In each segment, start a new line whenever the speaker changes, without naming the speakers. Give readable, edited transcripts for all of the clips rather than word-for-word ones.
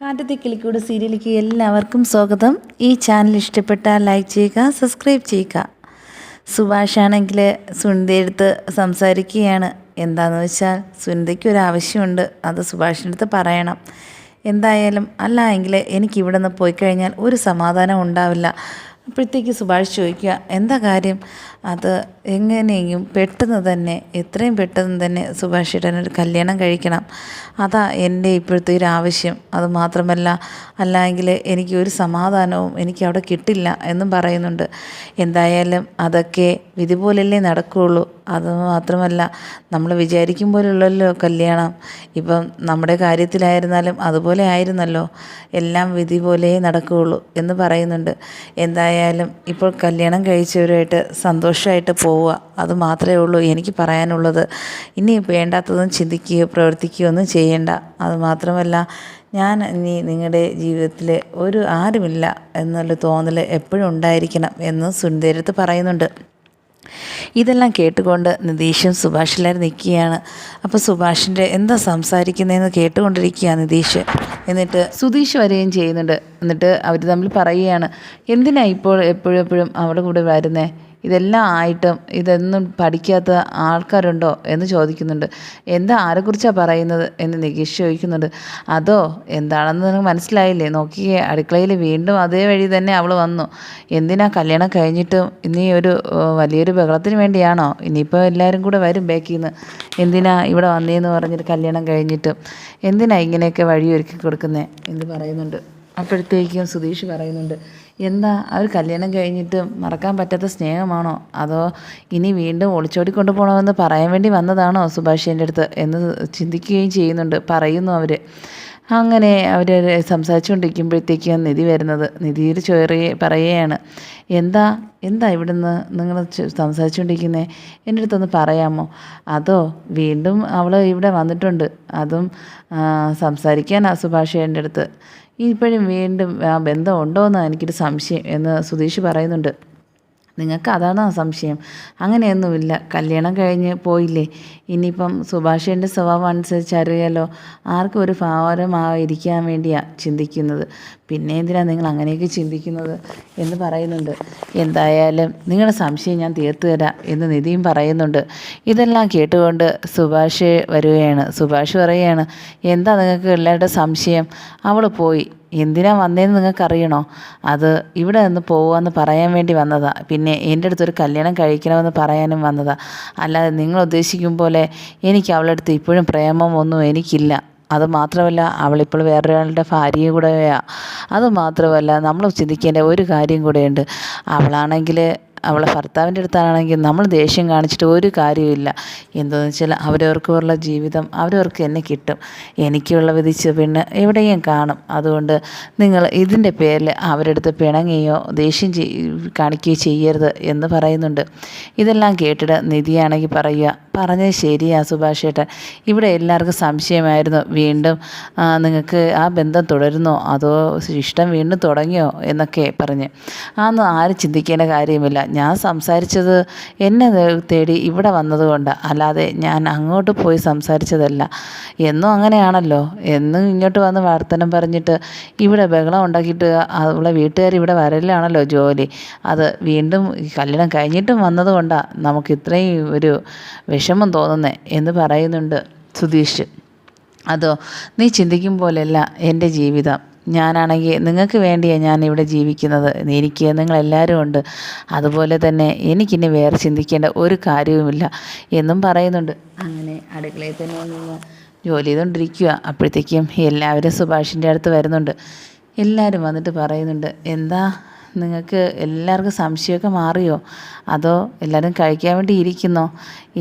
കാറ്റത്തെ കിളിക്കൂട് സീരിയലിലേക്ക് എല്ലാവർക്കും സ്വാഗതം. ഈ ചാനൽ ഇഷ്ടപ്പെട്ടാൽ ലൈക്ക് ചെയ്യുക, സബ്സ്ക്രൈബ് ചെയ്യുക. സുഭാഷ് ആണെങ്കിൽ സുനിതയെടുത്ത് സംസാരിക്കുകയാണ്. എന്താണെന്ന് വെച്ചാൽ സുനിതയ്ക്ക് ഒരു ആവശ്യമുണ്ട്, അത് സുഭാഷിൻ്റെ അടുത്ത് പറയണം. എന്തായാലും അല്ല എങ്കിൽ എനിക്കിവിടെ നിന്ന് പോയി കഴിഞ്ഞാൽ ഒരു സമാധാനം ഉണ്ടാവില്ല. അപ്പോഴത്തേക്ക് സുഭാഷ് ചോദിക്കുക, എന്താ കാര്യം? അത് എങ്ങനെയും പെട്ടെന്ന് തന്നെ, എത്രയും പെട്ടെന്ന് തന്നെ സുഭാഷ് ഏട്ടനൊരു കല്യാണം കഴിക്കണം. അതാ എൻ്റെ ഇപ്പോഴത്തെ ഒരു ആവശ്യം. അത് മാത്രമല്ല, അല്ലെങ്കിൽ എനിക്ക് ഒരു സമാധാനവും എനിക്ക് അവിടെ കിട്ടില്ല എന്നും പറയുന്നുണ്ട്. എന്തായാലും അതൊക്കെ വിധി പോലല്ലേ നടക്കുകയുള്ളൂ. അത് മാത്രമല്ല, നമ്മൾ വിചാരിക്കും പോലുള്ളല്ലോ കല്യാണം. ഇപ്പം നമ്മുടെ കാര്യത്തിലായിരുന്നാലും അതുപോലെ ആയിരുന്നല്ലോ, എല്ലാം വിധി പോലെ നടക്കുകയുള്ളൂ എന്ന് പറയുന്നുണ്ട്. എന്തായാലും ഇപ്പോൾ കല്യാണം കഴിച്ചവരുമായിട്ട് സന്തോഷമായിട്ട് പോവുക, അത് മാത്രമേ ഉള്ളൂ എനിക്ക് പറയാനുള്ളത്. ഇനി വേണ്ടാത്തതും ചിന്തിക്കുകയോ പ്രവർത്തിക്കുകയോ ഒന്നും ചെയ്യേണ്ട. അതുമാത്രമല്ല, ഞാൻ ഇനി നിങ്ങളുടെ ജീവിതത്തിൽ ഒരു ആരുമില്ല എന്നുള്ള തോന്നൽ എപ്പോഴും ഉണ്ടായിരിക്കണം എന്ന് സുനിതേരത്ത് പറയുന്നുണ്ട്. ഇതെല്ലാം കേട്ടുകൊണ്ട് നിതീഷും സുഭാഷെല്ലാവരും നിൽക്കുകയാണ്. അപ്പോൾ സുഭാഷിൻ്റെ എന്താ സംസാരിക്കുന്നതെന്ന് കേട്ടുകൊണ്ടിരിക്കുകയാണ് നിതീഷ്. എന്നിട്ട് സുധീഷ് വരികയും ചെയ്യുന്നുണ്ട്. എന്നിട്ട് അവർ തമ്മിൽ പറയുകയാണ്, എന്തിനാ ഇപ്പോൾ എപ്പോഴും അവരുടെ കൂടെ വരുന്നേ? ഇതെല്ലാം ആയിട്ടും ഇതൊന്നും പഠിക്കാത്ത ആൾക്കാരുണ്ടോ എന്ന് ചോദിക്കുന്നുണ്ട്. എന്താ, ആരെക്കുറിച്ചാണ് പറയുന്നത് എന്ന് നികേഷ് ചോദിക്കുന്നുണ്ട്. അതോ എന്താണെന്ന് നിനക്ക് മനസ്സിലായില്ലേ? നോക്കിയേ, അടുക്കളയിൽ വീണ്ടും അതേ വഴി തന്നെ അവൾ വന്നു. എന്തിനാ കല്യാണം കഴിഞ്ഞിട്ടും ഇനി ഒരു വലിയൊരു ബഹളത്തിന് വേണ്ടിയാണോ? ഇനിയിപ്പോൾ എല്ലാവരും കൂടെ വരും ബാക്കിൽ നിന്ന്. എന്തിനാ ഇവിടെ വന്നേന്ന് പറഞ്ഞിട്ട് കല്യാണം കഴിഞ്ഞിട്ടും എന്തിനാ ഇങ്ങനെയൊക്കെ വഴിയൊരുക്കി കൊടുക്കുന്നേ എന്ന് പറയുന്നുണ്ട്. അപ്പോഴത്തേക്കും സുധീഷ് പറയുന്നുണ്ട്, എന്താ അവർ കല്യാണം കഴിഞ്ഞിട്ട് മറക്കാൻ പറ്റാത്ത സ്നേഹമാണോ, അതോ ഇനി വീണ്ടും ഒളിച്ചോടിക്കൊണ്ട് പോകണമെന്ന് പറയാൻ വേണ്ടി വന്നതാണോ സുഭാഷിൻ്റെ അടുത്ത് എന്ന് ചിന്തിക്കുകയും ചെയ്യുന്നുണ്ട്, പറയുന്നു അവർ. അങ്ങനെ അവർ സംസാരിച്ചുകൊണ്ടിരിക്കുമ്പോഴത്തേക്കാണ് നിധി വരുന്നത്. നിധിയിൽ പറയുകയാണ്, എന്താ എന്താ ഇവിടുന്ന് നിങ്ങൾ സംസാരിച്ചുകൊണ്ടിരിക്കുന്നത്, എൻ്റെ അടുത്തൊന്ന് പറയാമോ? അതോ വീണ്ടും അവൾ ഇവിടെ വന്നിട്ടുണ്ട്, അതും സംസാരിക്കാനാണ് സുഭാഷ് എൻ്റെ അടുത്ത്. ഇപ്പോഴും വീണ്ടും ആ ബന്ധം ഉണ്ടോ എന്നാണ് എനിക്കൊരു സംശയം എന്ന് സുധീഷ് പറയുന്നുണ്ട്. നിങ്ങൾക്ക് അതാണോ സംശയം? അങ്ങനെയൊന്നുമില്ല, കല്യാണം കഴിഞ്ഞ് പോയില്ലേ, ഇനിയിപ്പം സുഭാഷിൻ്റെ സ്വഭാവം അനുസരിച്ച് അറിയാലോ, ആർക്കും ഒരു ഭാരമായിരിക്കാൻ വേണ്ടിയാണ് ചിന്തിക്കുന്നത്. പിന്നെ എന്തിനാണ് നിങ്ങൾ അങ്ങനെയൊക്കെ ചിന്തിക്കുന്നത് എന്ന് പറയുന്നുണ്ട്. എന്തായാലും നിങ്ങളുടെ സംശയം ഞാൻ തീർത്തു തരാം എന്ന് നിധിയും പറയുന്നുണ്ട്. ഇതെല്ലാം കേട്ടുകൊണ്ട് സുഭാഷ് വരികയാണ്. സുഭാഷ് പറയുകയാണ്, എന്താ നിങ്ങൾക്ക് എല്ലാവരുടെ സംശയം? അവൾ പോയി, എന്തിനാ വന്നതെന്ന് നിങ്ങൾക്കറിയണോ? അത് ഇവിടെ നിന്ന് പോവാമെന്ന് പറയാൻ വേണ്ടി വന്നതാണ്. പിന്നെ എൻ്റെ അടുത്തൊരു കല്യാണം കഴിക്കണമെന്ന് പറയാനും വന്നതാണ്. അല്ലാതെ നിങ്ങൾ ഉദ്ദേശിക്കും പോലെ എനിക്ക് അവളുടെ അടുത്ത് ഇപ്പോഴും പ്രേമമൊന്നും എനിക്കില്ല. അതുമാത്രമല്ല, അവളിപ്പോൾ വേറൊരാളുടെ ഭാര്യയും കൂടെയാണ്. അതുമാത്രമല്ല, നമ്മൾ ചിന്തിക്കേണ്ട ഒരു കാര്യം കൂടെയുണ്ട്. അവളാണെങ്കിൽ അവളെ ഭർത്താവിൻ്റെ അടുത്താണെങ്കിൽ നമ്മൾ ദേഷ്യം കാണിച്ചിട്ട് ഒരു കാര്യമില്ല. എന്താണെന്ന് വെച്ചാൽ അവരവർക്കുള്ള ജീവിതം അവരവർക്ക് തന്നെ കിട്ടും. എനിക്കുള്ള വിധിച്ച പെണ്ണ് എവിടെയും കാണും. അതുകൊണ്ട് നിങ്ങൾ ഇതിൻ്റെ പേരിൽ അവരുടെ അടുത്ത് പിണങ്ങുകയോ ദേഷ്യം കാണിക്കുകയോ ചെയ്യരുത് എന്ന് പറയുന്നുണ്ട്. ഇതെല്ലാം കേട്ടിട്ട് നിധിയാണെങ്കിൽ പറയുക, പറഞ്ഞത് ശരിയാ സുഭാഷ് ഏട്ടൻ, ഇവിടെ എല്ലാവർക്കും സംശയമായിരുന്നു വീണ്ടും നിങ്ങൾക്ക് ആ ബന്ധം തുടരുന്നോ അതോ ഇഷ്ടം വീണ്ടും തുടങ്ങിയോ എന്നൊക്കെ പറഞ്ഞ്. അതൊന്നും ആരും ചിന്തിക്കേണ്ട കാര്യമില്ല. ഞാൻ സംസാരിച്ചത് എന്നെ തേടി ഇവിടെ വന്നതുകൊണ്ടാണ്, അല്ലാതെ ഞാൻ അങ്ങോട്ട് പോയി സംസാരിച്ചതല്ല. എന്നും അങ്ങനെയാണല്ലോ, എന്നും ഇങ്ങോട്ട് വന്ന് വർത്തമാനം പറഞ്ഞിട്ട് ഇവിടെ ബഹളം ഉണ്ടാക്കിയിട്ട് അവളെ വീട്ടുകാർ ഇവിടെ വരലാണല്ലോ ജോലി. അത് വീണ്ടും കല്യാണം കഴിഞ്ഞിട്ടും വന്നതുകൊണ്ടാണ് നമുക്ക് ഇത്രയും ഒരു വിഷമം തോന്നുന്നേ എന്ന് പറയുന്നുണ്ട് സുധീഷ്. അതോ നീ ചിന്തിക്കും പോലെയല്ല എൻ്റെ ജീവിതം. ഞാനാണെങ്കിൽ നിങ്ങൾക്ക് വേണ്ടിയാണ് ഞാൻ ഇവിടെ ജീവിക്കുന്നത്. എനിക്ക് നിങ്ങളെല്ലാവരും ഉണ്ട്. അതുപോലെ തന്നെ എനിക്കിനി വേറെ ചിന്തിക്കേണ്ട ഒരു കാര്യവുമില്ല എന്നും പറയുന്നുണ്ട്. അങ്ങനെ അടുക്കളയിൽ തന്നെ നിന്ന് ജോലി ചെയ്തുകൊണ്ടിരിക്കുക. അപ്പോഴത്തേക്കും എല്ലാവരും സുഭാഷിൻ്റെ അടുത്ത് വരുന്നുണ്ട്. എല്ലാവരും വന്നിട്ട് പറയുന്നുണ്ട്, എന്താ നിങ്ങൾക്ക് എല്ലാവർക്കും സംശയമൊക്കെ മാറിയോ, അതോ എല്ലാവരും കഴിക്കാൻ വേണ്ടി ഇരിക്കുന്നോ?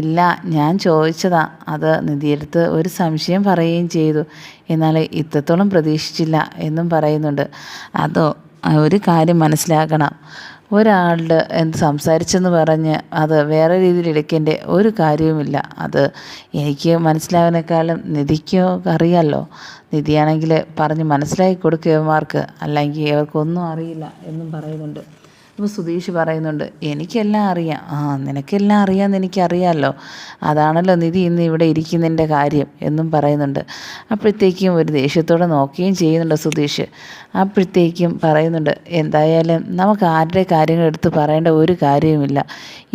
ഇല്ല, ഞാൻ ചോദിച്ചതാ. അത് നിധിയെടുത്ത് ഒരു സംശയം പറയുകയും ചെയ്തു, എന്നാൽ ഇത്രത്തോളം പ്രതീക്ഷിച്ചില്ല എന്നും പറയുന്നുണ്ട്. അതോ ഒരു കാര്യം മനസ്സിലാക്കണം, ഒരാളുടെ എന്ത് സംസാരിച്ചെന്ന് പറഞ്ഞ് അത് വേറെ രീതിയിൽ എടുക്കേണ്ട ഒരു കാര്യവുമില്ല. അത് എനിക്ക് മനസ്സിലാവുന്നേക്കാളും നിധിക്കോ അറിയാമല്ലോ. നിധിയാണെങ്കിൽ പറഞ്ഞ് മനസ്സിലാക്കി കൊടുക്കുക ഇവന്മാർക്ക്, അല്ലെങ്കിൽ ഇവർക്കൊന്നും അറിയില്ല എന്നും പറയുന്നുണ്ട്. അപ്പോൾ സുധീഷ് പറയുന്നുണ്ട്, എനിക്കെല്ലാം അറിയാം. നിനക്കെല്ലാം അറിയാമെന്ന് എനിക്കറിയാമല്ലോ, അതാണല്ലോ നിധി ഇന്ന് ഇവിടെ ഇരിക്കുന്നതിൻ്റെ കാര്യം എന്നും പറയുന്നുണ്ട്. അപ്പോഴത്തേക്കും ഒരു ദേഷ്യത്തോടെ നോക്കുകയും ചെയ്യുന്നുണ്ട് സുധീഷ്. അപ്പോഴത്തേക്കും പറയുന്നുണ്ട്, എന്തായാലും നമുക്ക് ആരുടെ കാര്യങ്ങൾ എടുത്ത് പറയേണ്ട ഒരു കാര്യവുമില്ല.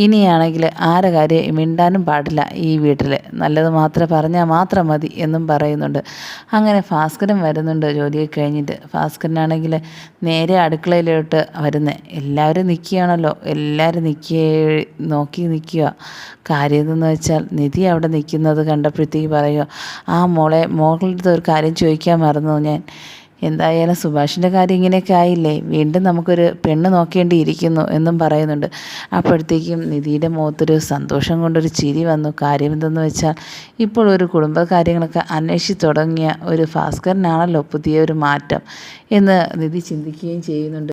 ഇനിയാണെങ്കിൽ ആരെ കാര്യം മിണ്ടാനും പാടില്ല ഈ വീട്ടിൽ, നല്ലത് മാത്രമേ പറഞ്ഞാൽ മാത്രം മതി എന്നും പറയുന്നുണ്ട്. അങ്ങനെ ഭാസ്കരൻ വരുന്നുണ്ട് ജോലിയൊക്കെ കഴിഞ്ഞിട്ട്. ഭാസ്കരനാണെങ്കിൽ നേരെ അടുക്കളയിലോട്ട് വരുന്നത്. എല്ലാവരും നിൽക്കുകയാണല്ലോ, എല്ലാവരും നോക്കി നിൽക്കുക. കാര്യം എന്തെന്ന് വെച്ചാൽ നിധി അവിടെ നിൽക്കുന്നത് കണ്ടപ്പോഴത്തേക്ക് പറയുക, മോളുടെ അടുത്ത് ഒരു കാര്യം ചോദിക്കാൻ മറന്നു ഞാൻ. എന്തായാലും സുഭാഷിൻ്റെ കാര്യം ഇങ്ങനെയൊക്കെ ആയില്ലേ, വീണ്ടും നമുക്കൊരു പെണ്ണ് നോക്കേണ്ടിയിരിക്കുന്നു എന്നും പറയുന്നുണ്ട്. അപ്പോഴത്തേക്കും നിധിയുടെ മുഖത്തൊരു സന്തോഷം കൊണ്ടൊരു ചിരി വന്നു. കാര്യം എന്തെന്ന് വെച്ചാൽ ഇപ്പോൾ ഒരു കുടുംബ കാര്യങ്ങളൊക്കെ അന്വേഷിച്ച് തുടങ്ങിയ ഒരു ഭാസ്കരനാണല്ലോ പുതിയൊരു മാറ്റം എന്ന് നിധി ചിന്തിക്കുകയും ചെയ്യുന്നുണ്ട്.